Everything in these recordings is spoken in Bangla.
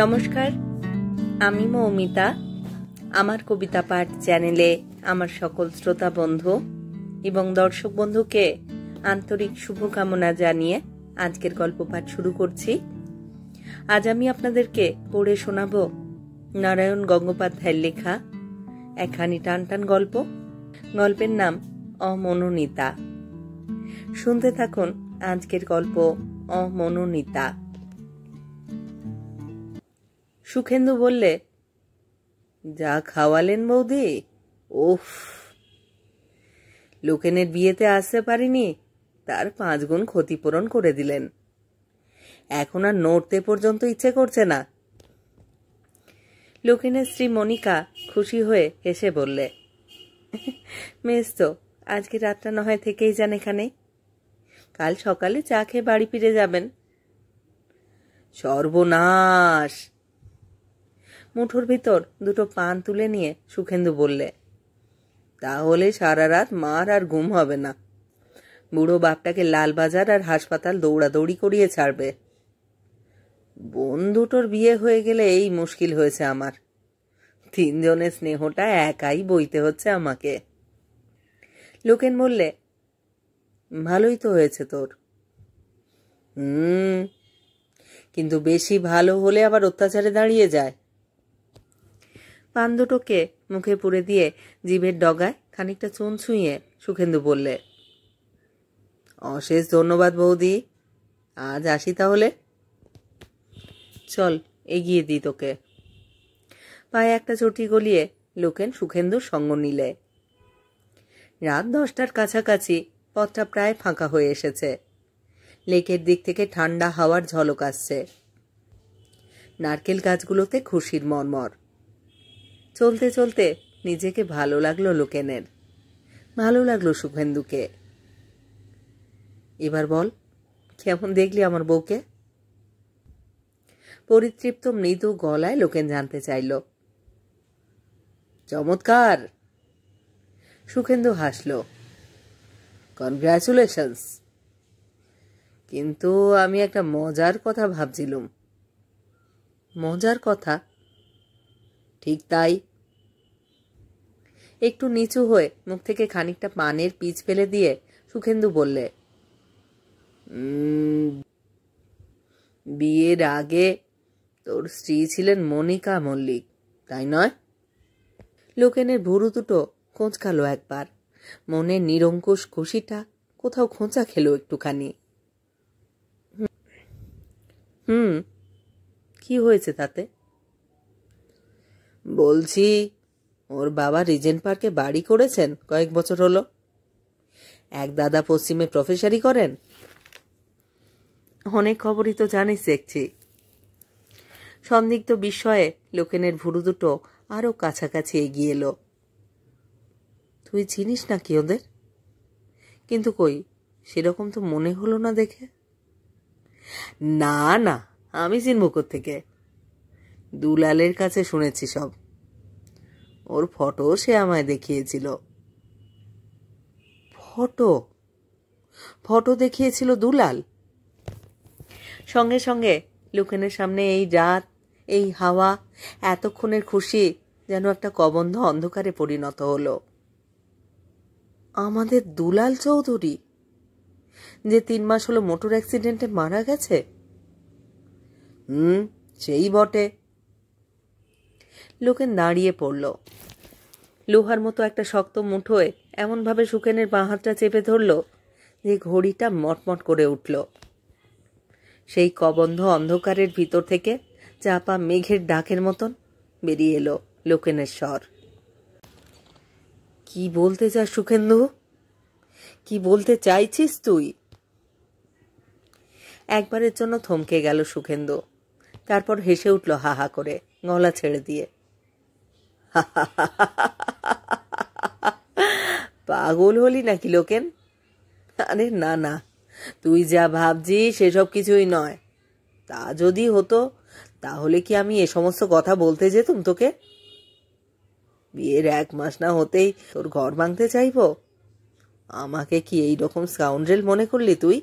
নমস্কার, আমি মৌমিতা। আমার কবিতা পাঠ চ্যানেলে আমার সকল শ্রোতা বন্ধু এবং দর্শক বন্ধুকে আন্তরিক শুভকামনা জানিয়ে আজকের গল্প পাঠ শুরু করছি। আজ আমি আপনাদেরকে পড়ে শোনাব নারায়ণ গঙ্গোপাধ্যায়ের লেখা একখানি টানটান গল্প। গল্পের নাম অমনোনীতা। শুনতে থাকুন আজকের গল্প অমনোনীতা। সুখেন্দু বললে, যা খাওয়ালেন বৌদি, ওফ! লোকেনের বিয়েতে আসতে পারিনি, তার 5 গুণ ক্ষতিপূরণ করে দিলেন। এখন আর নড়তে পর্যন্ত ইচ্ছে করছে না। লোকেনের স্ত্রী মনিকা খুশি হয়ে হেসে বললে, মেস তো আজকে রাতটা না হয় থেকেই যান এখানে, কাল সকালে চা খেয়ে বাড়ি ফিরে যাবেন। সর্বনাশ! মুঠোর ভিতর 2টো পান তুলে নিয়ে সুখেন্দু বললে, তাহলে সারা রাত মার আর ঘুম হবে না। বুড়ো বাপটাকে লালবাজার আর হাসপাতাল দৌড়াদৌড়ি করিয়ে ছাড়বে। বোন দুটোর বিয়ে হয়ে গেলে এই মুশকিল হয়েছে আমার। 3 জনের স্নেহটা একাই বইতে হচ্ছে আমাকে। লোকেন বললে, ভালোই তো হয়েছে তোর। কিন্তু বেশি ভালো হলে আবার অত্যাচারে দাঁড়িয়ে যায়। পান দুটোকে মুখে পুরে দিয়ে জিভের ডগায় খানিকটা চুন ছুঁয়ে সুখেন্দু বললে, অশেষ ধন্যবাদ বৌদি, আজ আসি তাহলে। চল এগিয়ে দিই তোকে। পায়ে একটা চটি গলিয়ে লোকেন সুখেন্দুর সঙ্গ নিলে। রাত 10টার কাছাকাছি পথটা প্রায় ফাঁকা হয়ে এসেছে। লেকের দিক থেকে ঠান্ডা হাওয়ার ঝলক আসছে। নারকেল গাছগুলোতে খুশির মর্মর। চলতে চলতে নিজেকে ভালো লাগলো লোকেনের, ভালো লাগলো সুখেন্দুকে। এবার বল, কেমন দেখলি আমার বউকে? পরিতৃপ্ত মৃদু গলায় লোকেন জানতে চাইল। চমৎকার! সুখেন্দু হাসল। কনগ্রাচুলেশনস। কিন্তু আমি একটা মজার কথা ভাবছিলুম। মজার কথা? ঠিক তাই। একটু নিচু হয়ে মুখ থেকে খানিকটা পানের পিচ ফেলে দিয়ে সুখেন্দু বললে, বিয়ের আগে তোর স্ত্রী ছিলেন মনিকা মল্লিক, তাই নয়? লোকেনের ভুরু দুটো খোঁচকালো একবার। মনের নিরঙ্কুশ খুশিটা কোথাও খোঁচা খেলো একটুখানি। কি হয়েছে তাতে? বলছি, ওর বাবা রিজেন্ট পার্কে বাড়ি করেছেন কয়েক বছর হলো। এক দাদা পশ্চিমে প্রফেসরি করেন। অনেক খবরই তো জানিস দেখছি। সন্দিগ্ধ বিস্ময়ে লোকেনের ভুরু দুটো আরো কাছাকাছি এগিয়ে এলো। তুই চিনিস না কি ওদের? কিন্তু কই, সেরকম তো মনে হলো না দেখে। না না, আমি চিনব কোত্থেকে? দুলালের কাছে শুনেছি সব। ওর ফটো সে আমায় দেখিয়েছিল। ফটো? ফটো দেখিয়েছিল দুলাল? সঙ্গে সঙ্গে লোকেনের সামনে এই রাত, এই হাওয়া, এতক্ষণের খুশি যেন একটা কবন্ধ অন্ধকারে পরিণত হলো। আমাদের দুলাল চৌধুরী, যে 3 মাস হলো মোটর অ্যাক্সিডেন্টে মারা গেছে? সেই বটে। লোকেন দাঁড়িয়ে পড়ল। লোহার মতো একটা শক্ত মুঠোয় এমনভাবে সুখেনের বাঁ হাতটা চেপে ধরল যে ঘড়িটা মটমট করে উঠল। সেই কবন্ধ অন্ধকারের ভিতর থেকে চাপা মেঘের ডাকের মতন বেরিয়ে এলো লোকেনের স্বর। কি বলতে চাস সুখেন্দু? কি বলতে চাইছিস তুই? একবারের জন্য থমকে গেল সুখেন্দু। তারপর হেসে উঠল হা হা করে, গলা ছেড়ে দিয়ে। পাগল হলি নাকি লোকেন? আরে না না, তুই যা ভাবছিস সেসব কিছুই নয়। তা যদি হতো তাহলে কি আমি এ সমস্ত কথা বলতে যেতুম তোকে? বিয়ের 1 মাস না হতেই তোর ঘর ভাঙতে চাইব? আমাকে কি এইরকম স্কাউন্ড্রেল মনে করলি তুই?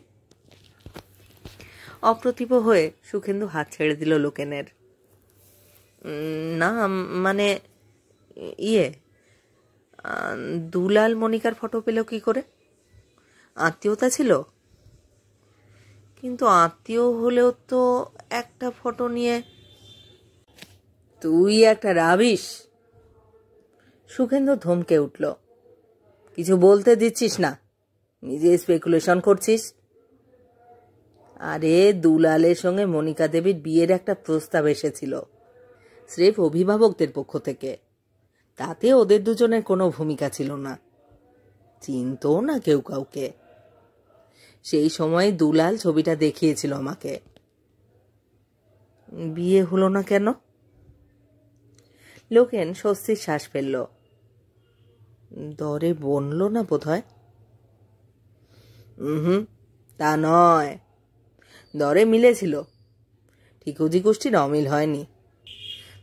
অপ্রতিভ হয়ে সুখেন্দু হাত ছেড়ে দিল লোকেনের। না, মানে ইয়ে, দুলাল মনিকার ফটো পেল কি করে? আত্মীয়তা ছিল, কিন্তু আত্মীয় হলেও তো একটা ফটো নিয়ে। তুই একটা রাবিশ। সুখেন্দু ধমকে উঠল। কিছু বলতে দিচ্ছিস না, নিজে স্পেকুলেশন করছিস। আরে দুলালের সঙ্গে মনিকা দেবীর বিয়ের একটা প্রস্তাব এসেছিল, স্রেফ অভিভাবকদের পক্ষ থেকে। তাতে ওদের দুজনের কোনো ভূমিকা ছিল না, চিনতো না কেউ কাউকে। সেই সময় দুলাল ছবিটা দেখিয়েছিল আমাকে। বিয়ে হলো না কেন? লোকেন স্বস্তির শ্বাস ফেলল। দরে বনল না বোধ হয়। তা নয়, দরে মিলেছিল, ঠিকুজি গোষ্ঠীর অমিল হয়নি।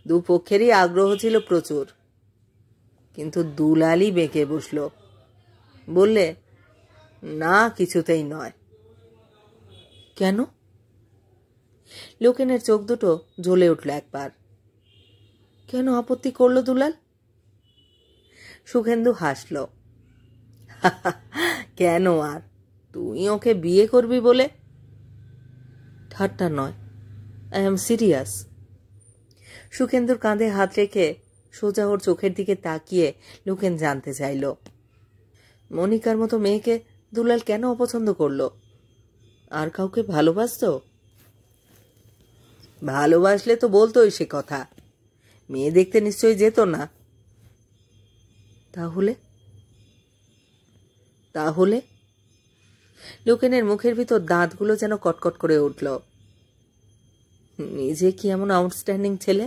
দুপক্ষেরই আগ্রহ ছিল প্রচুর, কিন্তু দুলালই বেঁকে বসল, বললে না, কিছুতেই নয়। কেন? লোকেনের চোখ দুটো জ্বলে উঠল একবার। কেন আপত্তি করলো দুলাল? সুখেন্দু হাসল। কেন আর, তুই ওকে বিয়ে করবি বলে? ঠাট্টা নয়, আই এম সিরিয়াস। সুখেন্দুর কাঁধে হাত রেখে সোজা ওর চোখের দিকে তাকিয়ে লোকেন জানতে চাইল, মনিকার মতো মেয়েকে দুলাল কেন অপছন্দ করল? আর কাউকে ভালোবাসত? ভালোবাসলে তো বলতোই সে কথা, মেয়ে দেখতে নিশ্চয়ই যেত না। তাহলে? তাহলে লোকেনের মুখের ভিতর দাঁতগুলো যেন কটকট করে উঠল। নিজে কি এমন আউটস্ট্যান্ডিং ছেলে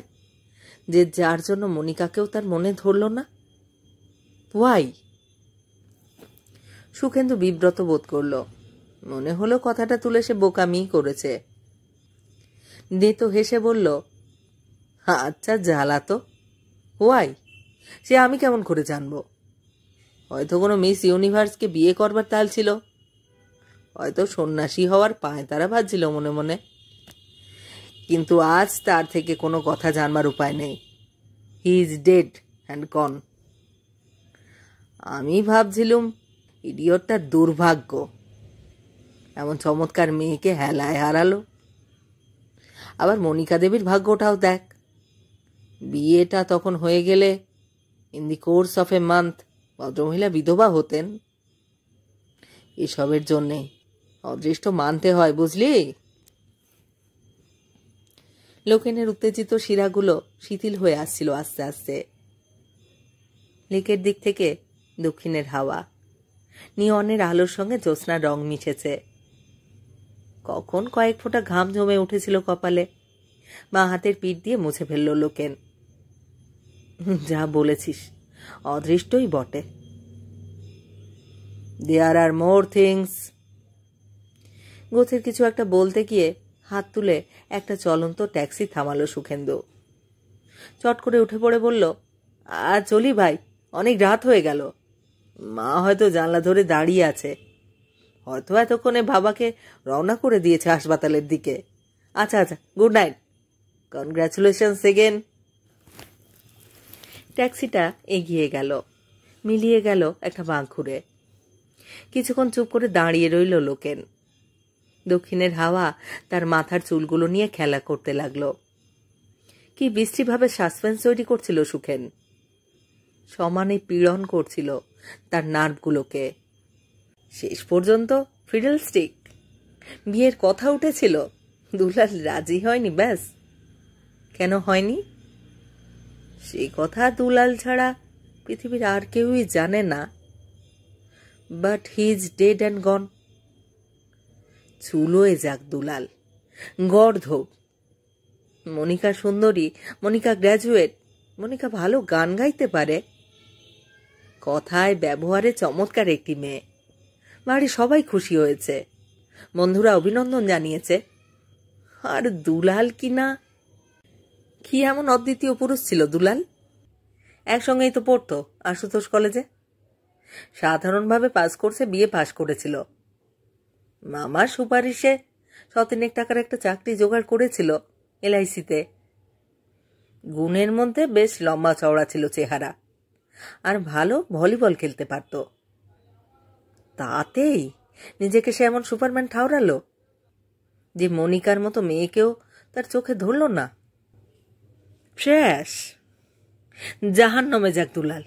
যে যার জন্য মনিকাকেও তার মনে ধরল না? ওয়াই? সুখেন্দু বিব্রত বোধ করল। মনে হলো কথাটা তুলে সে বোকামি করেছে। নেতো হেসে বলল, আচ্ছা জ্বালাতো। ওয়াই? সে আমি কেমন করে জানবো? হয়তো কোনো মিস ইউনিভার্সকে বিয়ে করবার তাল ছিল, হয়তো সন্ন্যাসী হওয়ার পায়তারা ভাজছিল মনে মনে। কিন্তু আজ তার থেকে কোনো কথা জানবার উপায় নেই। হি ইজ ডেড অ্যান্ড গন। আমি ভাবছিলুম ইডিয়টটার দুর্ভাগ্য, এমন চমৎকার মেয়েকে হেলায় হারালো। আবার মনিকা দেবীর ভাগ্যটাও দেখ, বিয়েটা তখন হয়ে গেলে in the course of a month ভদ্রমহিলা বিধবা হতেন। এসবের জন্যে অদৃষ্ট মানতে হয়, বুঝলি? লোকেনের উত্তেজিত শিরাগুলো শিথিল হয়ে আসছিল আস্তে আস্তে। লেকের দিক থেকে দক্ষিণের হাওয়া, নিয়নের আলোর সঙ্গে জ্যোৎস্নার রং মিশেছে। কখন কয়েক ফোঁটা ঘাম জমে উঠেছিল কপালে, মা হাতের পিঠ দিয়ে মুছে ফেলল লোকেন। যা বলেছিস, অদৃষ্টই বটে। দেয়ার আর মোর থিংস। গোছের কিছু একটা বলতে গিয়ে হাত তুলে একটা চলন্ত ট্যাক্সি থামালো সুখেন্দু। চট করে উঠে পড়ে বলল, আর চলি ভাই, অনেক রাত হয়ে গেল। মা হয়তো জানলা ধরে দাঁড়িয়ে আছে, হয়তো এতক্ষণে বাবাকে রওনা করে দিয়েছে হাসপাতালের দিকে। আচ্ছা আচ্ছা, গুড নাইট, কনগ্রাচুলেশনস এগেন। ট্যাক্সিটা এগিয়ে গেল, মিলিয়ে গেল একটা বাঁকুড়ে। কিছুক্ষণ চুপ করে দাঁড়িয়ে রইল লোকেন। দক্ষিণের হাওয়া তার মাথার চুলগুলো নিয়ে খেলা করতে লাগলো। কি বিশ্রীভাবে সাসপেন্স তৈরি করছিল সুখেন, সমানে পীড়ন করছিল তার নার্ভগুলোকে। শেষ পর্যন্ত ফিডল স্টিক। বিয়ের কথা উঠেছিল, দুলাল রাজি হয়নি, ব্যাস। কেন হয়নি সেই কথা দুলাল ছাড়া পৃথিবীর আর কেউই জানে না। But he is dead and gone. চুলোয় যাক দুলাল, গর্ধব। মনিকা সুন্দরী, মনিকা গ্র্যাজুয়েট, মনিকা ভালো গান গাইতে পারে, কথায় ব্যবহারে চমৎকার একটি মেয়ে। বাড়ি সবাই খুশি হয়েছে, বন্ধুরা অভিনন্দন জানিয়েছে। আর দুলাল কিনা, কি এমন অদ্বিতীয় পুরুষ ছিল দুলাল? একসঙ্গেই তো পড়তো আশুতোষ কলেজে, সাধারণভাবে পাস কোর্সে বিয়ে পাশ করেছিল। মামার সুপারিশে 1-3 টাকার একটা চাকরি জোগাড় করেছিল LIC-তে। গুণের মধ্যে বেশ লম্বা চওড়া ছিল চেহারা, আর ভালো ভলিবল খেলতে পারত। তাতেই নিজেকে সে এমন সুপারম্যান ঠাউরালো যে মনিকার মতো মেয়েকেও তার চোখে ধরল না। ট্র্যাশ, জাহান্নামে যাক দুলাল।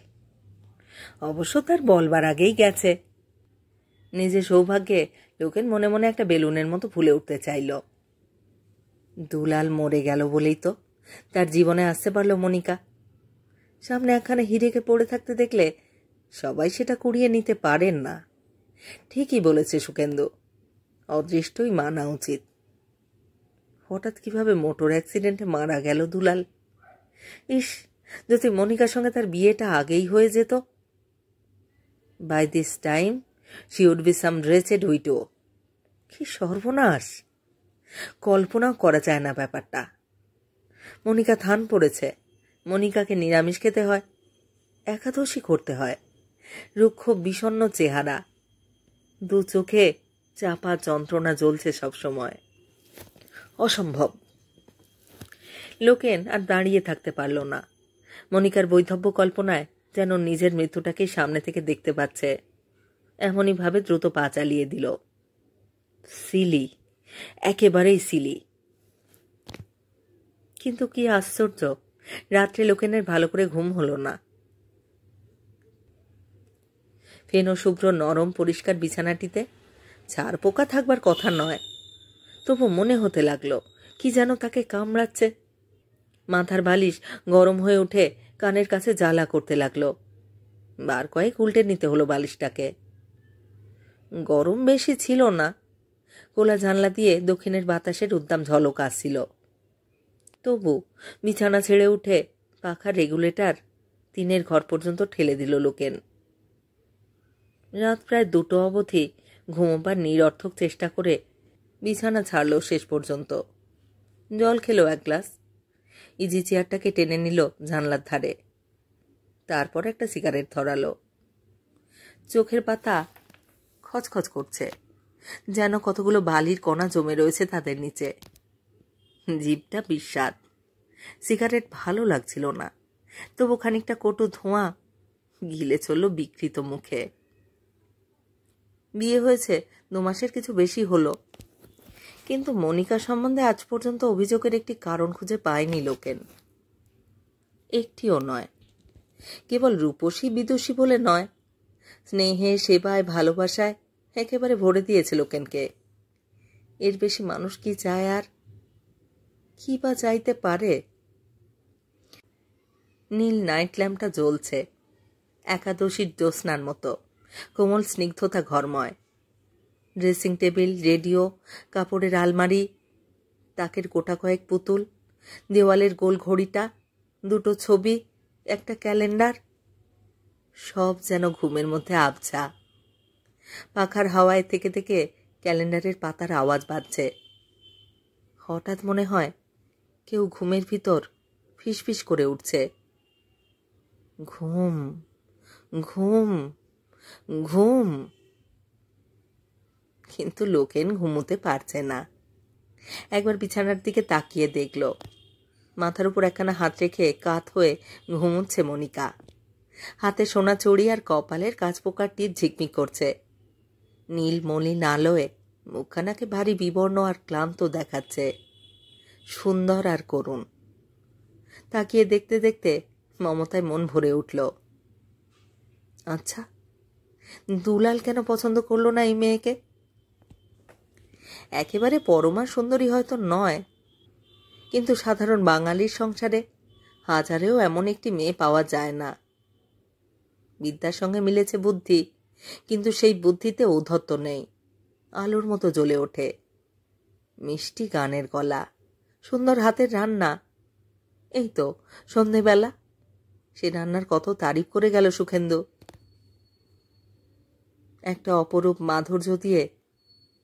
অবশ্য তার বলবার আগেই গেছে। নিজের সৌভাগ্যে লোকের মনে মনে একটা বেলুনের মতো ফুলে উঠতে চাইল। দুলাল মরে গেল বলেই তো তার জীবনে আসতে পারল মনিকা। সামনে একখানে হিরেকে পড়ে থাকতে দেখলে সবাই সেটা কুড়িয়ে নিতে পারেন না। ঠিকই বলেছে সুকেন্দু, অদৃষ্টই মানা উচিত। হঠাৎ কিভাবে মোটর অ্যাক্সিডেন্টে মারা গেল দুলাল। ইস, যদি মনিকার সঙ্গে তার বিয়েটা আগেই হয়ে যেত। By this time she would be some wretched widow. কি সর্বনাশ! কল্পনাও করা যায় না ব্যাপারটা। মনিকা থান পড়েছে, মনিকাকে নিরামিষ খেতে হয়, একাদশী করতে হয়। রুক্ষ বিষণ্ণ চেহারা, দু চোখে চাপা যন্ত্রণা জ্বলছে সবসময়। অসম্ভব। লোকেন আর দাঁড়িয়ে থাকতে পারল না। মনিকার বৈধব্য কল্পনায় যেন নিজের মৃত্যুটাকে সামনে থেকে দেখতে পাচ্ছে। এমনই ভাবে দ্রুত পা চালিয়ে দিল। সিলি, একেবারেই সিলি। কিন্তু কি আশ্চর্য, রাত্রে লোকেনের ভালো করে ঘুম হলো না। ফেনো শুভ্র নরম পরিষ্কার বিছানাটিতে ছাড় পোকা থাকবার কথা নয়, তবু মনে হতে লাগলো কি যেন তাকে কামড়াচ্ছে। মাথার বালিশ গরম হয়ে উঠে কানের কাছে জ্বালা করতে লাগলো। বার কয়েক উল্টে নিতে হলো বালিশটাকে। গরম বেশি ছিল না। খোলা জানলা দিয়ে দক্ষিণের বাতাসের উদ্দাম ঝলক আসছিল। তবু বিছানা ছেড়ে উঠে পাখার রেগুলেটর তিনের ঘর পর্যন্ত ঠেলে দিল লোকেন। রাত প্রায় 2টো অবধি ঘুমোবার নিরর্থক চেষ্টা করে বিছানা ছাড়ল শেষ পর্যন্ত। জল খেলো 1 গ্লাস। ইজি চেয়ারটাকে টেনে নিল জানলার ধারে। তারপর একটা সিগারেট ধরালো। চোখের পাতা খচখচ করছে, যেন কতগুলো বালির কণা জমে রয়েছে তাদের নিচে। জিভটা বিস্বাদ। সিগারেট ভালো লাগছিল না, তবু খানিকটা কটু ধোঁয়া গিলে চলল বিকৃত মুখে। বিয়ে হয়েছে 2 মাসের কিছু বেশি হলো, কিন্তু মনিকা সম্বন্ধে আজ পর্যন্ত অভিযোগের একটি কারণ খুঁজে পায়নি লোকেন। একটিও নয়। কেবল রূপসী বিদুষী বলে নয়, স্নেহে সেবায় ভালোবাসায় একেবারে ভরে দিয়েছে লোকেনকে। এর বেশি মানুষ কি চায়, আর কি বা চাইতে পারে? নীল নাইট ল্যাম্পটা জ্বলছে, একাদশীর জ্যোৎস্নার মতো কোমল স্নিগ্ধতা ঘরময়। ড্রেসিং টেবিল, রেডিও, কাপড়ের আলমারি, তাকের গোটা কয়েক পুতুল, দেওয়ালের গোল ঘড়িটা, 2টো ছবি, একটা ক্যালেন্ডার, সব যেন ঘুমের মধ্যে আবছা। পাখার হাওয়ায় থেকে থেকে ক্যালেন্ডারের পাতার আওয়াজ বাজছে। হঠাৎ মনে হয় কেউ ঘুমের ভিতর ফিসফিস করে উঠছে, ঘুম, ঘুম, ঘুম। কিন্তু লোকেন ঘুমোতে পারছে না। একবার বিছানার দিকে তাকিয়ে দেখল, মাথার উপর একখানা হাত রেখে কাত হয়ে ঘুমোচ্ছে মনিকা। হাতে সোনা চড়ি আর কপালের কাঁচপোকার টিপ ঝিকমিক করছে। নীল মলিন আলোয় মুখখানাকে ভারী বিবর্ণ আর ক্লান্ত দেখাচ্ছে, সুন্দর আর করুণ। তাকিয়ে দেখতে দেখতে মমতায় মন ভরে উঠল। আচ্ছা, দুলাল কেন পছন্দ করলো না এই মেয়েকে? একেবারে পরমা সুন্দরী হয়তো নয়, কিন্তু সাধারণ বাঙালির সংসারে হাজারেও এমন একটি মেয়ে পাওয়া যায় না। বিদ্যার সঙ্গে মিলেছে বুদ্ধি, কিন্তু সেই বুদ্ধিতে ঔদ্ধত্য নেই। আলোর মতো জ্বলে ওঠে। মিষ্টি গানের গলা, সুন্দর হাতের রান্না। এই তো সন্ধেবেলা সে রান্নার কত তারিফ করে গেল সুখেন্দু। একটা অপরূপ মাধুর্য দিয়ে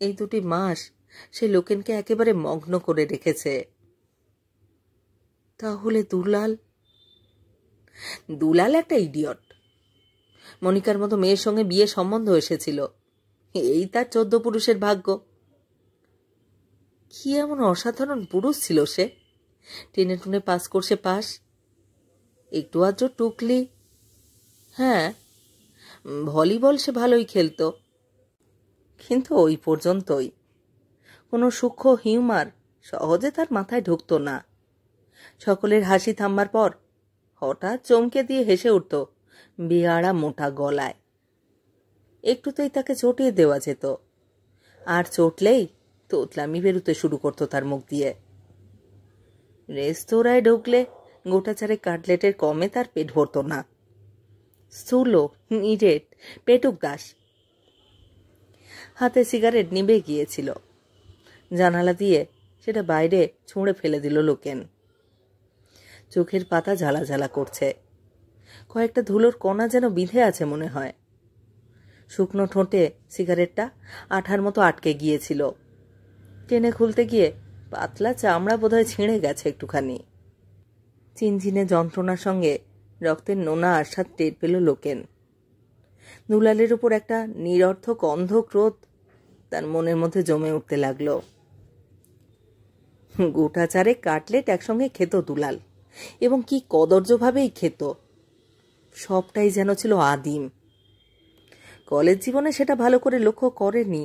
এই 2টি মাস সে লোকেনকে একেবারে মগ্ন করে রেখেছে। তাহলে দুলাল একটা ইডিয়ট। মনিকার মতো মেয়ের সঙ্গে বিয়ে সম্বন্ধ এসেছিল, এই তার 14 পুরুষের ভাগ্য। কি এমন অসাধারণ পুরুষ ছিল সে! টেনে টুনে পাস করছে পাস, একটু আধটু টুকলি। হ্যাঁ, ভলিবল সে ভালোই খেলতো, কিন্তু ওই পর্যন্তই। কোনো সূক্ষ্ম হিউমার সহজে তার মাথায় ঢুকতো না। সকলের হাসি থামবার পর হঠাৎ চমকে দিয়ে হেসে উঠত বেয়াড়া মোটা গলায়। একটুতেই তাকে চটিয়ে দেওয়া যেত, আর চটলেই তোতলামি বেরোতে শুরু করতো তার মুখ দিয়ে। রেস্তোরাঁয় ঢুকলে গোটা চারেক কাটলেটের কমে তার পেট ভরত না। স্থূল, নিরেট, পেটুক দাস। হাতে সিগারেট নিভে গিয়েছিল, জানালা দিয়ে সেটা বাইরে ছুঁড়ে ফেলে দিল লোকেন। চোখের পাতা জ্বালা জ্বালা করছে, কয়েকটা ধুলোর কণা যেন বিঁধে আছে মনে হয়। শুকনো ঠোঁটে সিগারেটটা আঠার মতো আটকে গিয়েছিল। টেনে খুলতে গিয়ে পাতলা চামড়া বোধহয় ছিঁড়ে গেছে একটুখানি। চিনচিনে যন্ত্রণার সঙ্গে রক্তের নোনা আস্বাদ টের পেল লোকেন। দুলালের উপর একটা নিরর্থক অন্ধ ক্রোধ তার মনের মধ্যে জমে উঠতে লাগল। গোটা চারে কাটলেট একসঙ্গে খেত দুলাল, এবং কি কদর্যভাবেই খেত। সবটাই যেন ছিল আদিম। কলেজ জীবনে সেটা ভালো করে লক্ষ্য করেনি,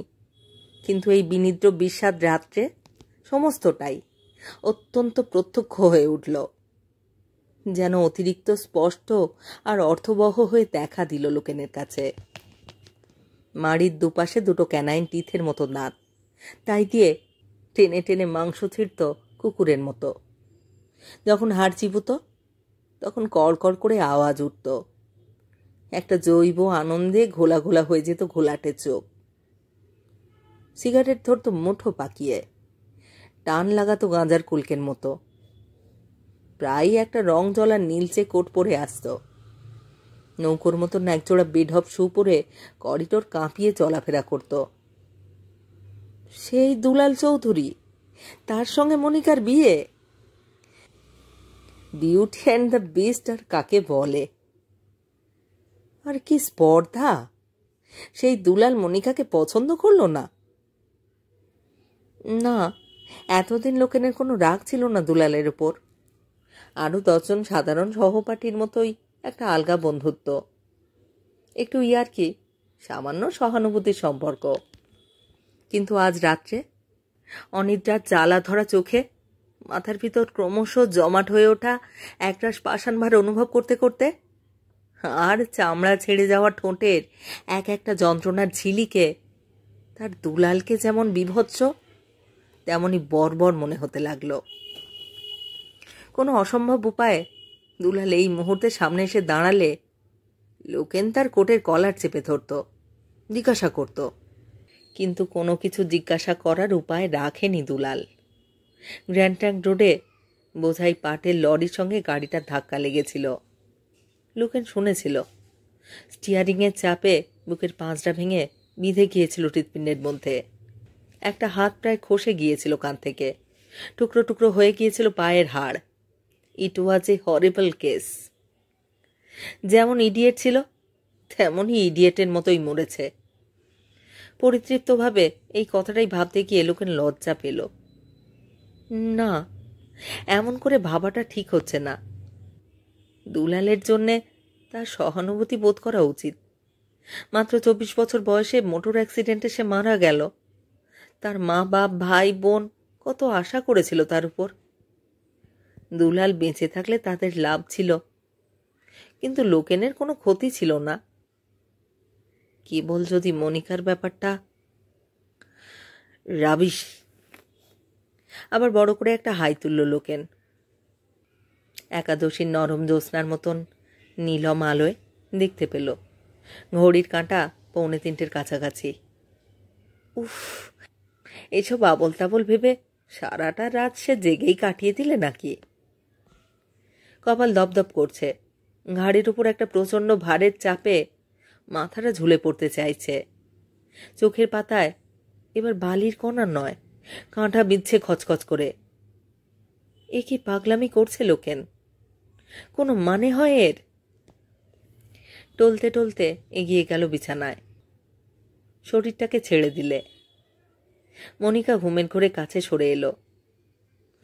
কিন্তু এই বিনিদ্র বিস্বাদ রাত্রে সমস্তটাই অত্যন্ত প্রত্যক্ষ হয়ে উঠল, যেন অতিরিক্ত স্পষ্ট আর অর্থবহ হয়ে দেখা দিল লোকেনের কাছে। মাড়ির দুপাশে দুটো ক্যানাইন টিথের মতো দাঁত, তাই দিয়ে টেনে টেনে মাংস ছিঁড়ত কুকুরের মতো। যখন হাড় চিবুত তখন কড়কড় করে আওয়াজ উঠত। একটা জৈব আনন্দে ঘোলা ঘোলা হয়ে যেত ঘোলাটে চোখ। সিগারেট ধরত মুঠো পাকিয়ে, টান লাগাতো গাঁজার কুলকের মতো। প্রায় একটা রং জ্বলা নীলচে কোট পরে আসত। নৌকোর মতন একজোড়া বেঢপ শু পরে করিডোর কাঁপিয়ে চলাফেরা করত। সেই দুলাল চৌধুরী, তার সঙ্গে মনিকার বিয়ে। বিউটি অ্যান্ড দ্য বিস্ট আর কাকে বলে! আর কি স্পর্ধা! সেই দুলাল মনিকাকে পছন্দ করলো না? না, এতদিন লোকেনের কোনো রাগ ছিল না দুলালের ওপর। আরো 10 জন সাধারণ সহপাঠীর মতোই একটা আলগা বন্ধুত্ব, একটু ইয়ার্কি, সামান্য সহানুভূতির সম্পর্ক। কিন্তু আজ রাত্রে অনিদ্রার জ্বালা ধরা চোখে মাথার ভিতর ক্রমশ জমাট হয়ে ওঠা একরাশ পাষাণ ভার অনুভব করতে করতে আর চামড়া ছেড়ে যাওয়া ঠোঁটের এক একটা যন্ত্রণার ঝিলিকে তার দুলালকে যেমন বিভৎস তেমনি বর্বর মনে হতে লাগল। কোনো অসম্ভব উপায়ে দুলাল এই মুহূর্তে সামনে এসে দাঁড়ালে লোকেন তার কোটের কলার চেপে ধরত, জিজ্ঞাসা করত। কিন্তু কোনো কিছু জিজ্ঞাসা করার উপায় রাখেনি দুলাল। গ্র্যান্ড ট্যাঙ্ক রোডে বোঝাই পাটের লরির সঙ্গে গাড়িটার ধাক্কা লেগেছিল। লোকেন শুনেছিল। স্টিয়ারিংয়ের চাপে বুকের পাঁজরা ভেঙে বিঁধে গিয়েছিল হৃৎপিণ্ডের মধ্যে। একটা হাত প্রায় খসে গিয়েছিল কান থেকে, টুকরো টুকরো হয়ে গিয়েছিল পায়ের হাড়। ইট ওয়াজ এ হরিবল কেস। যেমন ইডিয়েট ছিল তেমনই ইডিয়েটের মতোই মরেছে। পরিতৃপ্তভাবে এই কথাটাই ভাবতে গিয়ে লোকেন লজ্জা পেল। না, এমন করে ভাবাটা ঠিক হচ্ছে না। দুলালের জন্যে তার সহানুভূতি বোধ করা উচিত। মাত্র 24 বছর বয়সে মোটর অ্যাক্সিডেন্টে সে মারা গেল। তার মা বাপ ভাই বোন কত আশা করেছিল তার উপর। দুলাল বেঁচে থাকলে তাদের লাভ ছিল, কিন্তু লোকেনের কোনো ক্ষতি ছিল না। কেবল যদি মনিকার ব্যাপারটা রাবিশ। আবার বড় করে একটা হাই তুলল লোকেন। একাদশীর নরম জ্যোৎস্নার মতন নীলম আলোয় দেখতে পেল ঘড়ির কাঁটা 2:45 কাছাকাছি। উফ, এসব আবল তাবল ভেবে সারাটা রাত সে জেগেই কাটিয়ে দিলে নাকি? কপাল দপদপ করছে। ঘাড়ির উপর একটা প্রচণ্ড ভারের চাপে মাথাটা ঝুলে পড়তে চাইছে। চোখের পাতায় এবার বালির কণা নয়, কাঁটা বিচ্ছে খচখচ করে। এ কি পাগলামি করছে লোকেন? কোনো মানে হয় এর? টলতে টলতে এগিয়ে গেল বিছানায়। শরীরটাকে ছেড়ে দিলে। মনিকা ঘুমের ঘোরে কাছে সরে এলো।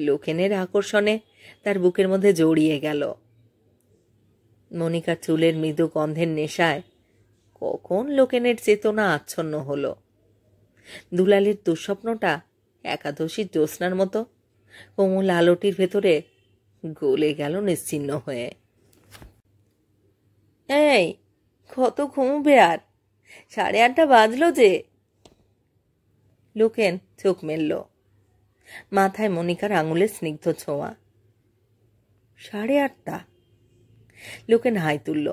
লোকেনের আকর্ষণে তার বুকের মধ্যে জড়িয়ে গেল। মনিকার চুলের মৃদু গন্ধের নেশায় কখন লোকেনের চেতনা আচ্ছন্ন হলো। দুলালের দুঃস্বপ্নটা একাদশীর জ্যোৎস্নার মতো কোমল আলোটির ভেতরে গলে গেল নিশ্চিহ্ন হয়ে। এই, কত ঘুমবে আর? 8:30 বাজলো যে। লোকেন চোখ মেলল। মাথায় মনিকার আঙুলের স্নিগ্ধ ছোঁয়া। 8:30? লোকেন হাই তুলল।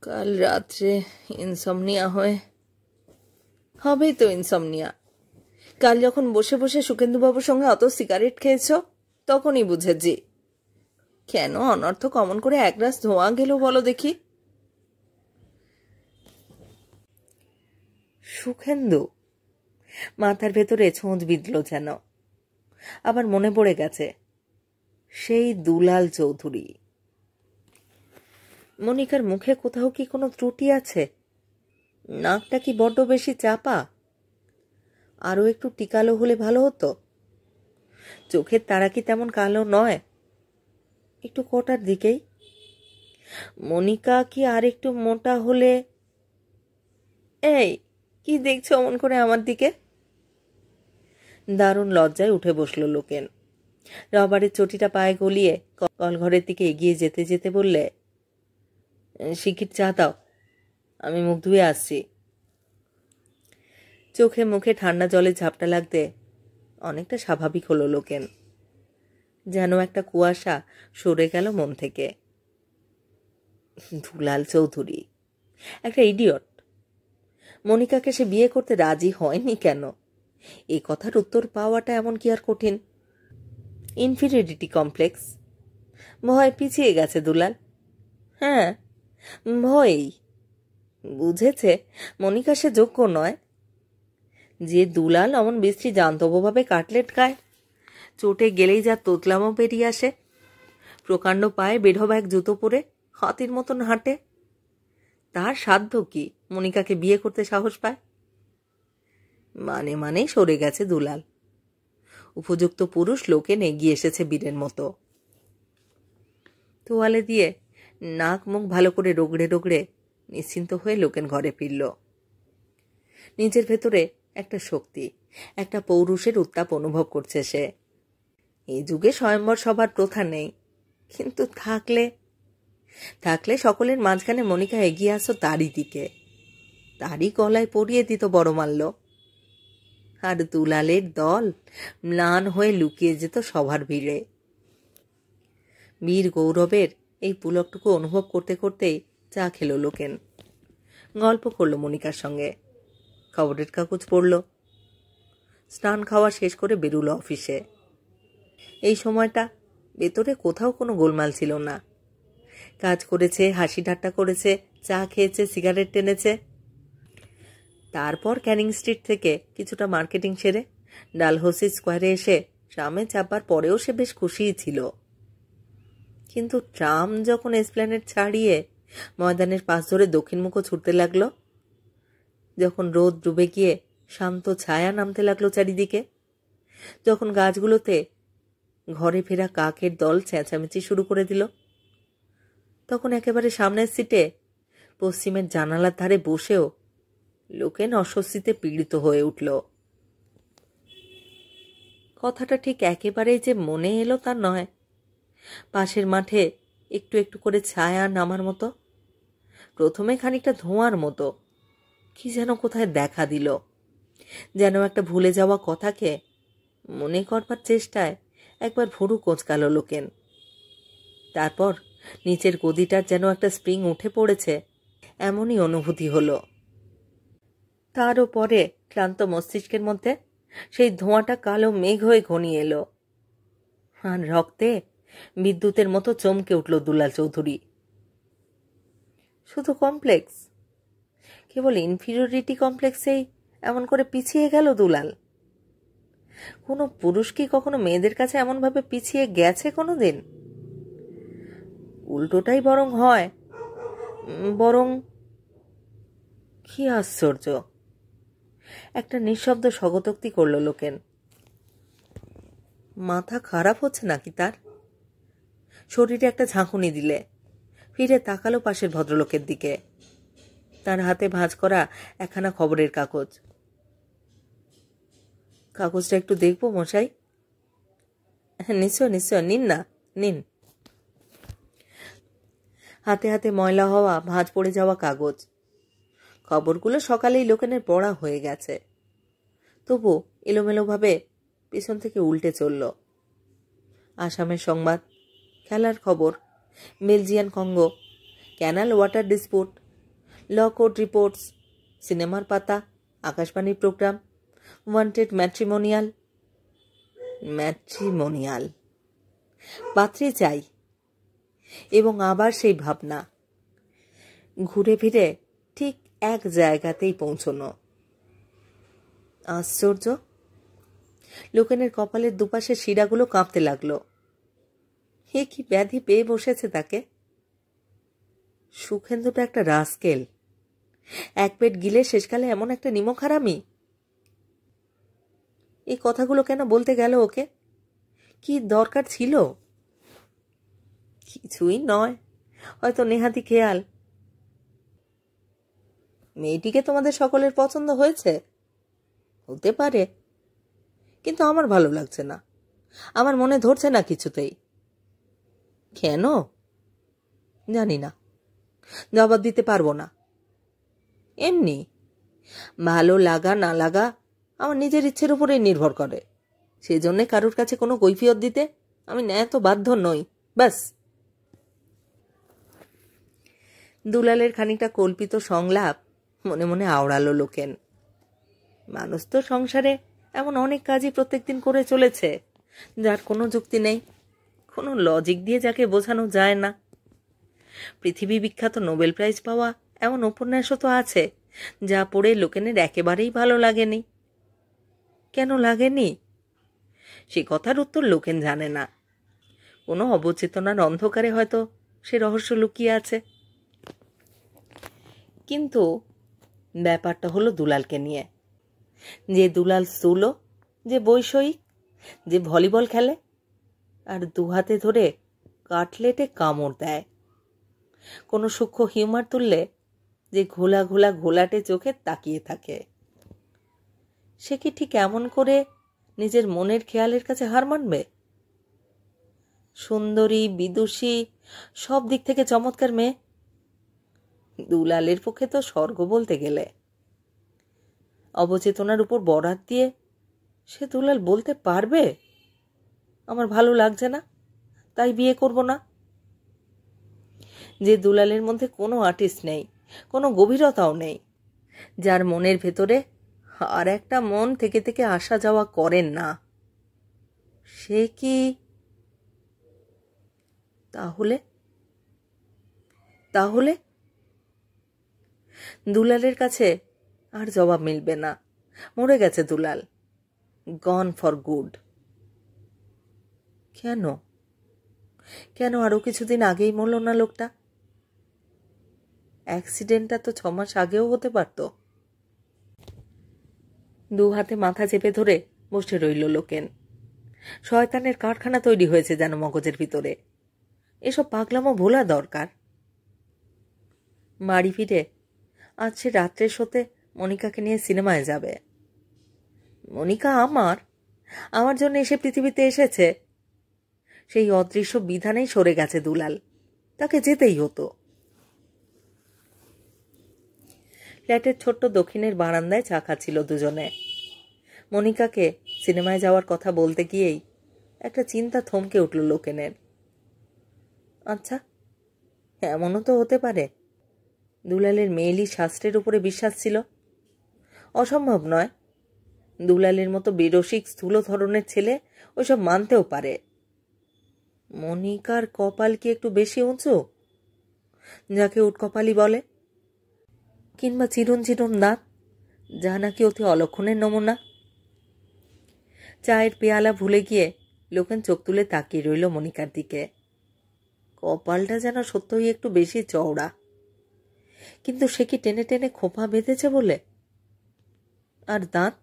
কাল রাত্রে ইনসমনিয়া হবেই তো ইনসমনিয়া। কাল যখন বসে বসে সুখেন্দুবাবুর সঙ্গে অত সিগারেট খেয়েছ তখনই বুঝেছি। কেন অনর্থক অমন করে একরাশ ধোঁয়া গেল বলো দেখি? সুখেন্দু? মাথার ভেতরে ছোঁচ বিঁধল যেন। আবার মনে পড়ে গেছে সেই দুলাল চৌধুরী। মনিকার মুখে কোথাও কি কোনো ত্রুটি আছে? নাকটা কি বড্ড বেশি চাপা? আরো একটু টিকালো হলে ভালো হতো। চোখের তারা কি তেমন কালো নয়? একটু কটার দিকেই। মনিকা কি আর একটু মোটা হলে? এই, কি দেখছো অমন করে আমার দিকে? দারুণ লজ্জায় উঠে বসলো লোকেন। রবারের চটিটা পায়ে গলিয়ে কলঘরের দিকে এগিয়ে যেতে যেতে বললে, শিখির চা দাও, আমি মুখ ধুয়ে আসছি। চোখে মুখে ঠান্ডা জলে ঝাপটা লাগতে অনেকটা স্বাভাবিক হলো লোকেন। যেন একটা কুয়াশা সরে গেল মন থেকে। দুলাল চৌধুরী একটা ইডিয়ট। মনিকাকে সে বিয়ে করতে রাজি হয়নি কেন? এই কথার উত্তর পাওয়াটা এমন কি আর কঠিন? Inferiority complex. ভয় পিছিয়ে গেছে দুলাল। হ্যাঁ, ভয়ই। বুঝেছে মনিকা সে যোগ্য নয়। যে দুলাল অমন বিশ্রী জান্তবভাবে কাটলেট খায়, চোটে গেলেই যা তোতলামো বেরিয়ে আসে, প্রকাণ্ড পায়ে বেঢবা এক জুতো পরে হাতির মতন হাঁটে, তার সাধ্য কি মনিকাকে বিয়ে করতে সাহস পায়? মানে সরে গেছে দুলাল। উপযুক্ত পুরুষ লোকেন এগিয়ে এসেছে বীরের মতো। তোয়ালে দিয়ে নাক মুখ ভালো করে রগড়ে রগড়ে নিশ্চিন্ত হয়ে লোকেন ঘরে ফিরল। নিজের ভেতরে একটা শক্তি, একটা পৌরুষের উত্তাপ অনুভব করছে সে। এই যুগে স্বয়ম্বর সভার প্রথা নেই, কিন্তু থাকলে সকলের মাঝখানে মনিকা এগিয়ে আসো তারই দিকে, তারই গলায় পরিয়ে দিত বড় মাল্য। আর দুলালের দল ম্লান হয়ে লুকিয়ে যেত সভার ভিড়ে। বীর গৌরবের এই পুলকটুকু অনুভব করতে করতেই চা খেলো লোকেন। গল্প করলো মনিকার সঙ্গে, খবরের কাগজ পড়ল। স্নান খাওয়া শেষ করে বেরুলো অফিসে। এই সময়টা ভেতরে কোথাও কোনো গোলমাল ছিল না। কাজ করেছে, হাসি ঠাট্টা করেছে, চা খেয়েছে, সিগারেট টেনেছে। তারপর ক্যানিং স্ট্রিট থেকে কিছুটা মার্কেটিং সেরে ডালহৌসি স্কোয়ারে এসে ট্রামে চাপার পরেও সে বেশ খুশিই ছিল। কিন্তু ট্রাম যখন এসপ্ল্যানেড ছাড়িয়ে ময়দানের পাশ ধরে দক্ষিণমুখো ছুটতে লাগলো, যখন রোদ ডুবে গিয়ে শান্ত ছায়া নামতে লাগলো চারিদিকে, যখন গাছগুলোতে ঘরে ফেরা কাকের দল চেঁচামেচি শুরু করে দিল, তখন একেবারে সামনের সিটে পশ্চিমের জানালার ধারে বসেও লোকেন অস্বস্তিতে পীড়িত হয়ে উঠল। কথাটা ঠিক একেবারেই যে মনে এলো তা নয়। পাশের মাঠে একটু একটু করে ছায়া নামার মতো, প্রথমে খানিকটা ধোঁয়ার মতো কি যেন কোথায় দেখা দিল। যেন একটা ভুলে যাওয়া কথাকে মনে করবার চেষ্টায় একবার ভুরু কোঁচকালো লোকেন। তারপর নিচের গদিটার যেন একটা স্প্রিং উঠে পড়েছে, এমনই অনুভূতি হলো। তারও পরে ক্লান্ত মস্তিষ্কের মধ্যে সেই ধোঁয়াটা কালো মেঘ হয়ে ঘনিয়ে এলো। আর রক্তে বিদ্যুতের মতো চমকে উঠল দুলাল চৌধুরী। শুধু কমপ্লেক্স, কেবল ইনফিরিয়রিটি কমপ্লেক্সেই এমন করে পিছিয়ে গেল দুলাল? কোনো পুরুষ কি কখনো মেয়েদের কাছে এমনভাবে পিছিয়ে গেছে কোনো দিন? উল্টোটাই বরং হয়। বরং কি আশ্চর্য! একটা নিঃশব্দ স্বগতোক্তি করল লোকেন। মাথা খারাপ হচ্ছে নাকি তার? শরীরে একটা ঝাঁকুনি দিলে ফিরে তাকালো পাশের ভদ্রলোকের দিকে। তার হাতে ভাঁজ করা একখানা খবরের কাগজ। কাগজটা একটু দেখবো মশাই? নিশ্চয় নিশ্চয়, নিন না, নিন। হাতে হাতে ময়লা হওয়া ভাঁজ পড়ে যাওয়া কাগজ। খবরগুলো সকালেই লোকেনের পড়া হয়ে গেছে, তবু এলোমেলোভাবে পেছন থেকে উল্টে চলল। আসামের সংবাদ, খেলার খবর, Belgian Congo, canal water dispute, law court reports, সিনেমার পাতা, আকাশবাণীর প্রোগ্রাম, ওয়ান্টেড ম্যাট্রিমোনিয়াল। ম্যাট্রিমোনিয়াল, পাত্রী চাই, এবং আবার সেই ভাবনা, ঘুরে ফিরে ঠিক এক জায়গাতেই পৌঁছনো। আশ্চর্য! লোকেনের কপালের দুপাশের শিরাগুলো কাঁপতে লাগলো। এ কি ব্যাধি পেয়ে বসেছে তাকে? সুখেন্দুটা একটা রাস্কেল, এক পেট গিলে শেষকালে এমন একটা নিমক হারামি। এই কথাগুলো কেন বলতে গেল ওকে? কি দরকার ছিল? কিছুই নয়, হয়তো নেহাতি খেয়াল। মেয়েটিকে তোমাদের সকলের পছন্দ হয়েছে? হতে পারে, কিন্তু আমার ভালো লাগছে না, আমার মনে ধরছে না কিছুতেই। কেন জানি না, জবাব দিতে পারবো না। এমনি ভালো লাগা না লাগা আমার নিজের ইচ্ছের উপরেই নির্ভর করে, সেজন্য কারোর কাছে কোনো কৈফিয়ত দিতে আমি ন্যায়ত বাধ্য নই, ব্যাস। দুলালের খানিকটা কল্পিত সংলাপ মনে মনে আওড়ালো লোকেন। মানুষ তো সংসারে এমন অনেক কাজই প্রত্যেকদিন করে চলেছে যার কোনো যুক্তি নেই, কোনো লজিক দিয়ে যাকে বোঝানো যায় না। পৃথিবী বিখ্যাত নোবেল প্রাইজ পাওয়া এমন উপন্যাসও তো আছে যা পড়ে লোকেনের একেবারেই ভালো লাগেনি। কেন লাগেনি সে কথার উত্তর লোকেন জানে না। কোনো অবচেতনার অন্ধকারে হয়তো সে রহস্য লুকিয়ে আছে। কিন্তু ব্যাপারটা হলো দুলালকে নিয়ে। যে দুলাল স্থূল, যে বৈষয়িক, যে ভলিবল খেলে আর দুহাতে ধরে কাটলেটে কামড় দেয়, কোনো সূক্ষ্ম হিউমার তুললে যে ঘোলা ঘোলা ঘোলাটে চোখে তাকিয়ে থাকে, সে কি ঠিক এমন করে নিজের মনের খেয়ালের কাছে হার মানবে? সুন্দরী, বিদুষী, সব দিক থেকে চমৎকার মেয়ে, দুলালের পক্ষে তো স্বর্গ বলতে গেলে। অবচেতনার উপর বরাত দিয়ে সে দুলাল বলতে পারবে আমার ভালো লাগছে না, তাই বিয়ে করব না? যে দুলালের মধ্যে কোনো আর্টিস্ট নেই, কোনো গভীরতাও নেই, যার মনের ভেতরে আর একটা মন থেকে থেকে আসা যাওয়া করেন না, সে কি তাহলে তাহলে দুলালের কাছে আর জবাব মিলবে না। মরে গেছে দুলাল, গন ফর গুড। কেন কেন আরো কিছুদিন আগেই মরল না লোকটা? অ্যাক্সিডেন্টটা তো 6 মাস আগেও হতে পারত। দু হাতে মাথা চেপে ধরে বসে রইল লোকেন। শয়তানের কারখানা তৈরি হয়েছে যেন মগজের ভিতরে। এসব পাগলামো ভোলা দরকার। বাড়ি ফিরে আজ সে রাত্রের শোতে মনিকাকে নিয়ে সিনেমায় যাবে। মনিকা আমার জন্য এসে পৃথিবীতে এসেছে। সেই অদৃশ্য বিধানেই সরে গেছে দুলাল, তাকে যেতেই হতো। ফ্ল্যাটের ছোট্ট দক্ষিণের বারান্দায় চা খাচ্ছিল দুজনে। মনিকাকে সিনেমায় যাওয়ার কথা বলতে গিয়েই একটা চিন্তা থমকে উঠল লোকেনের। আচ্ছা, এমনও তো হতে পারে দুলালের মেয়েলি শাস্ত্রের উপরে বিশ্বাস ছিল। অসম্ভব নয়, দুলালের মতো বিরসিক স্থূল ধরনের ছেলে ওইসব মানতেও পারে। মনিকার কপাল কি একটু বেশি উঁচু, যাকে উটকপালি বলে, কিংবা চিরুন চিরুন দাঁত, যা নাকি অতি অলক্ষণের নমুনা? চায়ের পেয়ালা ভুলে গিয়ে লোকেন চোখ তুলে তাকিয়ে রইল মনিকার দিকে। কপালটা যেন সত্যই একটু বেশি চওড়া, কিন্তু সে কি টেনে টেনে খোপা বেঁধেছে বলে? আর দাঁত,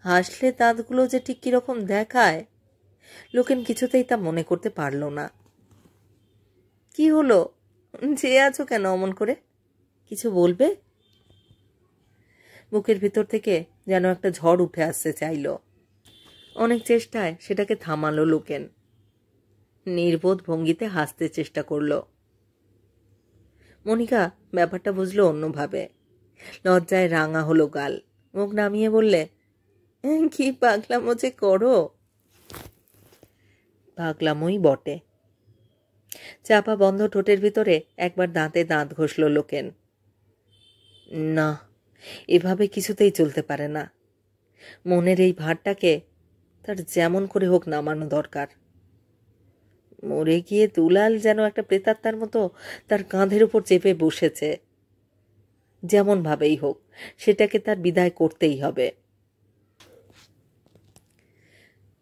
হাসলে দাঁতগুলো যে ঠিক কিরকম দেখায় লোকেন কিছুতেই তা মনে করতে পারল না। কি হলো, চেয়ে আছো কেন অমন করে? কিছু বলবে? বুকের ভিতর থেকে যেন একটা ঝড় উঠে আসতে চাইল। অনেক চেষ্টায় সেটাকে থামালো লোকেন। নির্বোধ ভঙ্গিতে হাসতে চেষ্টা করল। মনিকা ব্যাপারটা বুঝলো অন্যভাবে। লজ্জায় রাঙা হলো গাল, মুখ নামিয়ে বললে, কি পাগলামো যে করো। পাগলামোই বটে। চাপা বন্ধ ঠোঁটের ভিতরে একবার দাঁতে দাঁত ঘষল লোকেন। না, এভাবে কিছুতেই চলতে পারে না। মনের এই ভারটাকে তার যেমন করে হোক নামানো দরকার। মরে গিয়ে দুলাল যেন একটা প্রেতাত্মার মতো তার কাঁধের উপর চেপে বসেছে। যেমন ভাবেই হোক সেটাকে তার বিদায় করতেই হবে।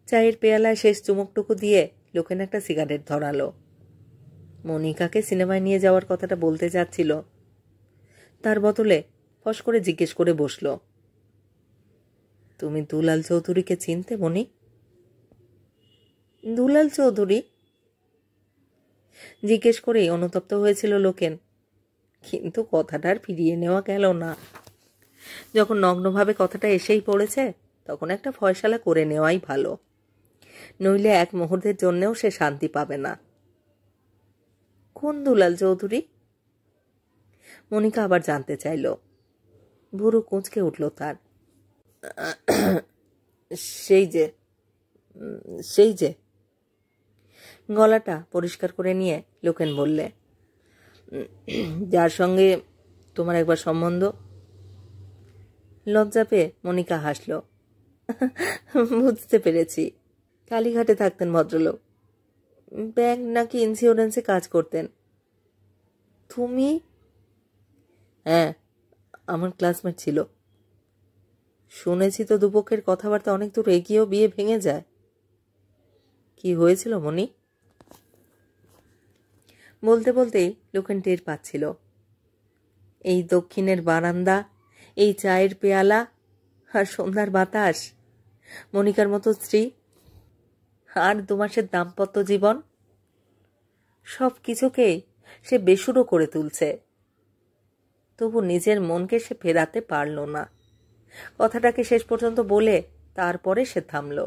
চায়ের পেয়ালায় শেষ চুমুকটুকু দিয়ে লোকেন একটা সিগারেট ধরালো। মনিকাকে সিনেমায় নিয়ে যাওয়ার কথাটা বলতে যাচ্ছিল, তার বদলে ফস করে জিজ্ঞেস করে বসল, তুমি দুলাল চৌধুরীকে চিনতে মনি? দুলাল চৌধুরী? জিজ্ঞেস করেই অনুতপ্ত হয়েছিল লোকেন, কিন্তু কথাটা আর ফিরিয়ে নেওয়া গেল না। যখন নগ্নভাবে কথাটা এসেই পড়েছে তখন একটা ফয়সালা করে নেওয়াই ভালো, নইলে এক মুহূর্তের জন্যেও সে শান্তি পাবে না। কোন দুলাল চৌধুরী? মনিকা আবার জানতে চাইল। ভুরু কুঁচকে উঠল তার। সেই যে গলাটা পরিষ্কার করে নিয়ে লোকেন বললে, যার সঙ্গে তোমার একবার সম্বন্ধ। লজ্জা পেয়ে মনিকা হাসল। বুঝতে পেরেছি, কালীঘাটে থাকতেন ভদ্রলোক, ব্যাংক নাকি ইন্স্যুরেন্সে কাজ করতেন। তুমি? হ্যাঁ, আমার ক্লাসমেট ছিল। শুনেছি তো দুপক্ষের কথাবার্তা অনেক দূর এগিয়েও বিয়ে ভেঙে যায়। কি হয়েছিল মনি? বলতে বলতেই লোকেন টের পাচ্ছিল এই দক্ষিণের বারান্দা, এই চায়ের পেয়ালা আর সন্ধ্যার বাতাস, মনিকার মতো স্ত্রী আর 2 মাসের দাম্পত্য জীবন, সব কিছুকেই সে বেসুরো করে তুলছে। তবু নিজের মনকে সে ফেরাতে পারল না। কথাটাকে শেষ পর্যন্ত বলে তারপরে সে থামল।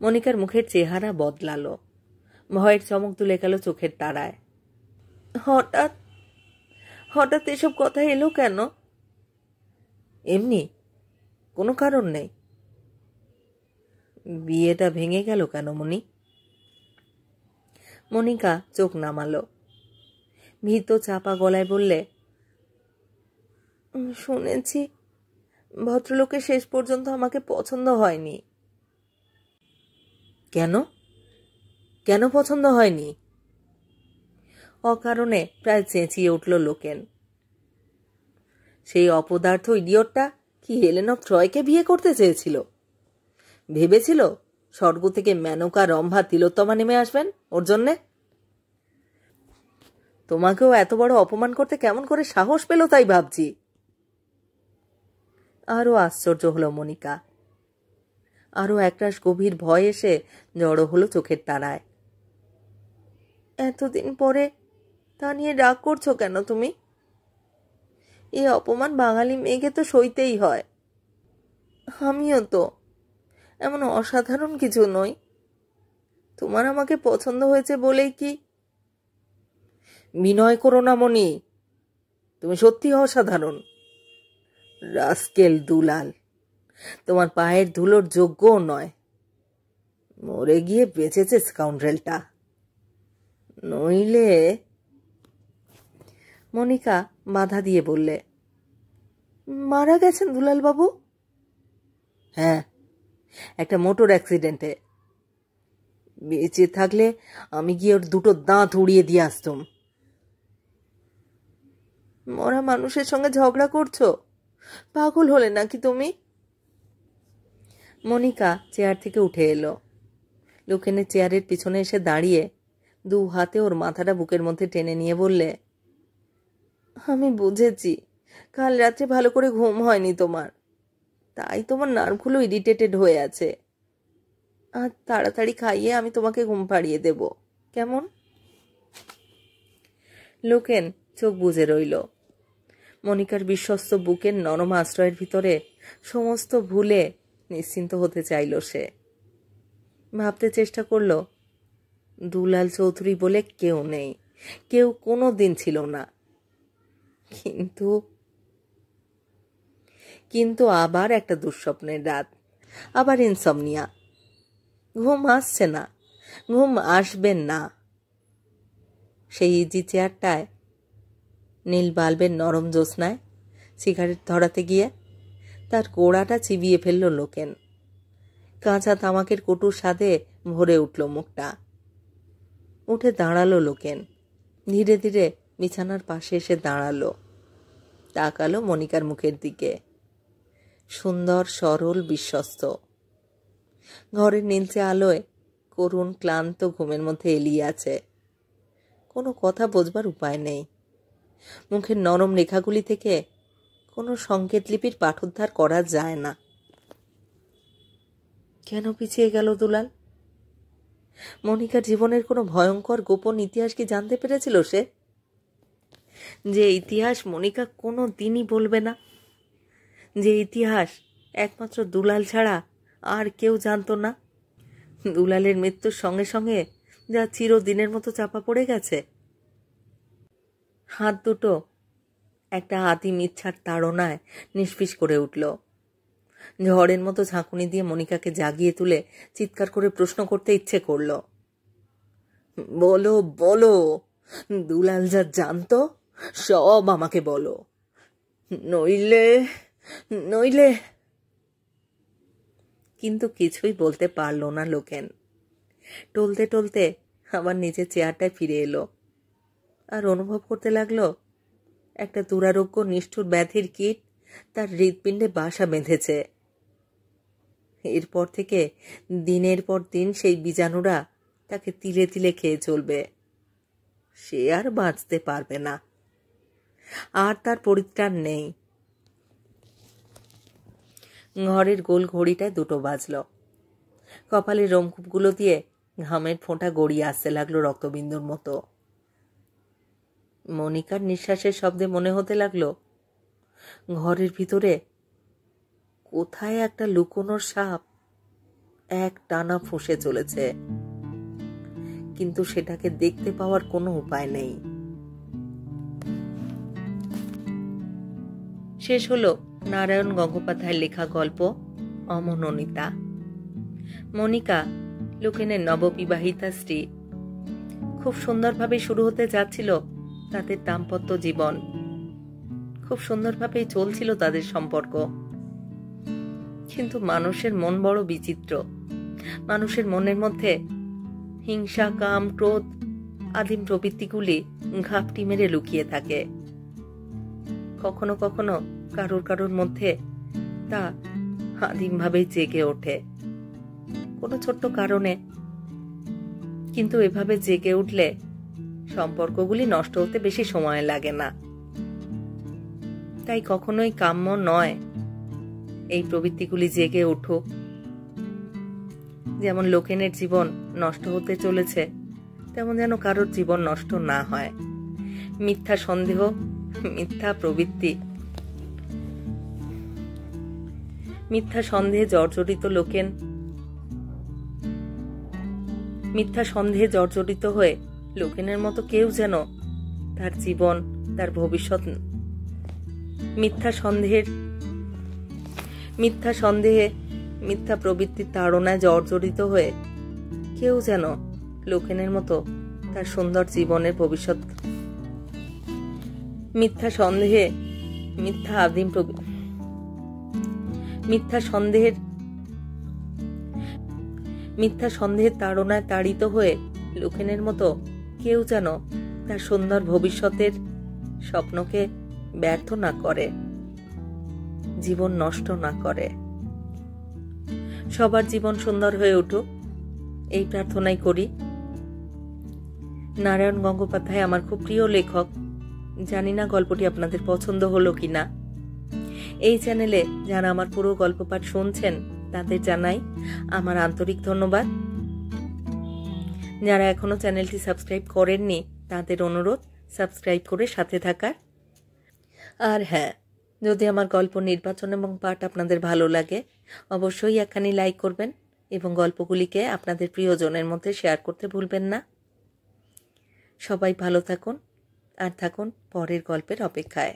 মনিকার মুখের চেহারা বদলালো, ভয়ের চমক তুলে গেল চোখের তারায়। হঠাৎ হঠাৎ এসব কথা এলো কেন? এমনি, কোনো কারণ নেই। বিয়েটা ভেঙে গেল কেন মনি? মনিকা চোখ নামালো, ভীত চাপা গলায় বললে, শুনেছি ভদ্রলোকের শেষ পর্যন্ত আমাকে পছন্দ হয়নি। কেন কেন পছন্দ হয়নি? অকারণে প্রায় চেঁচিয়ে উঠল লোকেন। সেই অপদার্থ ইডিয়টটা কি হেলেন অফ ট্রয়কে বিয়ে করতে চেয়েছিল? ভেবেছিল স্বর্গ থেকে মেনকা, রম্ভা, তিলোত্তমা নেমে আসবেন ওর জন্যে? তোমাকেও এত বড় অপমান করতে কেমন করে সাহস পেল তাই ভাবছি। আরও আশ্চর্য হলো মনিকা। আরও একরাশ গভীর ভয় এসে জড়ো হলো চোখের তারায়। এতদিন পরে তা নিয়ে রাগ করছো কেন তুমি? এই অপমান বাঙালি মেয়েকে তো সইতেই হয়। আমিও তো এমন অসাধারণ কিছু নই। তোমার আমাকে পছন্দ হয়েছে বলেই কি? বিনয় করো না মনি, তুমি সত্যি অসাধারণ। রাস্কেল দুলাল তোমার পায়ের ধুলোর যোগ্যও নয়। মরে গিয়ে বেঁচেছে স্কাউন্ড্রেলটা, নইলে। মনিকা বাধা দিয়ে বললে, মারা গেছেন দুলালবাবু? হ্যাঁ, একটা মোটর অ্যাক্সিডেন্টে। বেঁচে থাকলে আমি গিয়ে ওর 2টো দাঁত উড়িয়ে দিয়ে আসতাম। মরা মানুষের সঙ্গে ঝগড়া করছো? পাগল হলে নাকি তুমি? মনিকা চেয়ার থেকে উঠে এলো। লোকেনের চেয়ারের পিছনে এসে দাঁড়িয়ে 2 হাতে ওর মাথাটা বুকের মধ্যে টেনে নিয়ে বললে, আমি বুঝেছি কাল রাত্রে ভালো করে ঘুম হয়নি তোমার, তাই তোমার নার্ভগুলো ইরিটেটেড হয়ে আছে। আর তাড়াতাড়ি খাইয়ে আমি তোমাকে ঘুম পাড়িয়ে দেব, কেমন? লোকেন চোখ বুজে রইল। মনিকার বিশ্বস্ত বুকের নরম আশ্রয়ের ভিতরে সমস্ত ভুলে নিশ্চিন্ত হতে চাইল সে। ভাবতে চেষ্টা করল, দুলাল চৌধুরী বলে কেউ নেই, কেউ কোনো দিন ছিল না। কিন্তু আবার একটা দুঃস্বপ্নের রাত, আবার ইনসমনিয়া। ঘুম আসছে না, ঘুম আসবেন না। সেই ইজি চেয়ারটায় নীল বাল্বের নরম জ্যোৎস্নায় সিগারেট ধরাতে গিয়ে তার গোড়াটা চিবিয়ে ফেলল লোকেন। কাঁচা তামাকের কটুর স্বাদে ভরে উঠল মুখটা। উঠে দাঁড়ালো লোকেন, ধীরে ধীরে বিছানার পাশে এসে দাঁড়ালো। তাকালো মনিকার মুখের দিকে, সুন্দর, সরল, বিশ্বস্ত। ঘরের নীলচে আলোয় করুণ ক্লান্ত ঘুমের মধ্যে এলিয়ে আছে। কোনো কথা বোঝবার উপায় নেই। মুখের নরম রেখাগুলি থেকে কোনো সংকেত লিপির পাঠোদ্ধার করা যায় না। কেন পিছিয়ে গেল দুলাল? মনিকার জীবনের কোনো ভয়ঙ্কর গোপন ইতিহাস কি জানতে পেরেছিল সে? যে ইতিহাস মনিকা কোনো দিনই বলবে না, যে ইতিহাস একমাত্র দুলাল ছাড়া আর কেউ জানত না। দুলালের মৃত্যুর সঙ্গে সঙ্গে যা চিরদিনের মতো চাপা পড়ে গেছে। হাত দুটো একটা আদিম ইচ্ছার তাড়নায় নিষ্পিস করে উঠল। ঝড়ের মতো ঝাঁকুনি দিয়ে মনিকাকে জাগিয়ে তুলে চিৎকার করে প্রশ্ন করতে ইচ্ছে করল, বলো বলো, দুলাল যা জানতো সব আমাকে বলো, নইলে নইলে। কিন্তু কিছুই বলতে পারল না লোকেন। টলতে টলতে আবার নিজের চেয়ারটায় ফিরে এলো আর অনুভব করতে লাগলো একটা দুরারোগ্য নিষ্ঠুর ব্যাধির কীট তার হৃৎপিণ্ডে বাসা বেঁধেছে। এরপর থেকে দিনের পর দিন সেই বীজাণুরা তাকে তিলে তিলে খেয়ে চলবে। সে আর বাঁচতে পারবে না, আর তার পরিত্রাণ নেই। ঘরের গোল ঘড়িটায় 2টো বাজল। কপালের রোমকূপগুলো দিয়ে ঘামের ফোঁটা গড়িয়ে আসতে লাগলো রক্তবিন্দুর মতো। মনিকার নিঃশ্বাসের শব্দে মনে হতে লাগলো ঘরের ভিতরে কোথায় একটা লুকোনোর সাপ এক টানা ফুঁসে চলেছে, কিন্তু সেটাকে দেখতে পাওয়ার কোনো উপায় নেই। শেষ হলো নারায়ণ গঙ্গোপাধ্যায়ের লেখা গল্প অমনোনীতা। মনিকা লোকেনের নববিবাহিতা স্ত্রী। খুব সুন্দরভাবে শুরু হতে যাচ্ছিল তাদের দাম্পত্য জীবন। খুব সুন্দরভাবেই চলছিল তাদের সম্পর্ক। কিন্তু মানুষের মন বড় বিচিত্র। মানুষের মনের মধ্যে হিংসা, কাম, ক্রোধ আদিম প্রবৃত্তিগুলি ঘাপটি মেরে লুকিয়ে থাকে। কখনো কখনো কারোর কারোর মধ্যে তা আদিমভাবেই জেগে ওঠে কোনো ছোট্ট কারণে। কিন্তু এভাবে জেগে উঠলে সম্পর্কগুলি নষ্ট হতে বেশি সময় লাগে না। তাই কখনোই কাম্য নয় এই প্রবৃত্তিগুলি জেগে উঠুক। যেমন লোকেনের জীবন নষ্ট হতে চলেছে, তেমন যেন কারোর জীবন নষ্ট না হয়। মিথ্যা সন্দেহ, মিথ্যা প্রবৃত্তি, মিথ্যা সন্দেহে জর্জরিত লোকেন, মিথ্যা সন্দেহে জর্জরিত হয়ে লোকেনের মতো কেউ যেন তার জীবন, তার ভবিষ্যৎ মিথ্যা সন্দেহে মিথ্যা প্রবৃত্তির তাড়নায় জর্জরিত হয়ে কেউ যেন লোকেনের মতো তার সুন্দর জীবনের ভবিষ্যৎ মিথ্যা সন্দেহে মিথ্যা আদিম মিথ্যা সন্দেহের তাড়নায় তাড়িত হয়ে লোকেনের মতো কেউ যেন তার সুন্দর ভবিষ্যতের স্বপ্নকে ব্যর্থ না করে, জীবন নষ্ট না করে। সবার জীবন সুন্দর হয়ে উঠুক এই প্রার্থনাই করি। নারায়ণ গঙ্গোপাধ্যায় আমার খুব প্রিয় লেখক। জানি না গল্পটি আপনাদের পছন্দ হলো কি না। এই চ্যানেলে যারা আমার পুরো গল্প পাঠ শুনছেন তাদের জানাই আমার আন্তরিক ধন্যবাদ। যারা এখনো চ্যানেলটি সাবস্ক্রাইব করেননি তাদের অনুরোধ সাবস্ক্রাইব করে সাথে থাকার। আর হ্যাঁ, যদি আমার গল্প নির্বাচন এবং পাঠ আপনাদের ভালো লাগে অবশ্যই একখানি লাইক করবেন এবং গল্পগুলিকে আপনাদের প্রিয়জনের মধ্যে শেয়ার করতে ভুলবেন না। সবাই ভালো থাকুন আর থাকুন পরের গল্পের অপেক্ষায়।